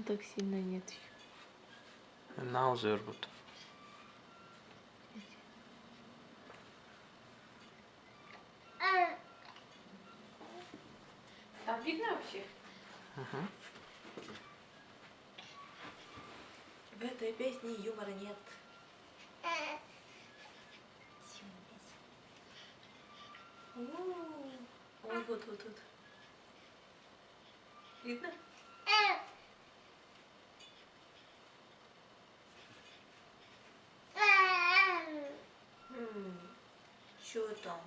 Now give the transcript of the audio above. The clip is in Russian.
Так сильно нет еще. Now they're good. Там видно вообще? В этой песне юмора нет. Ой, вот. Видно? Что там?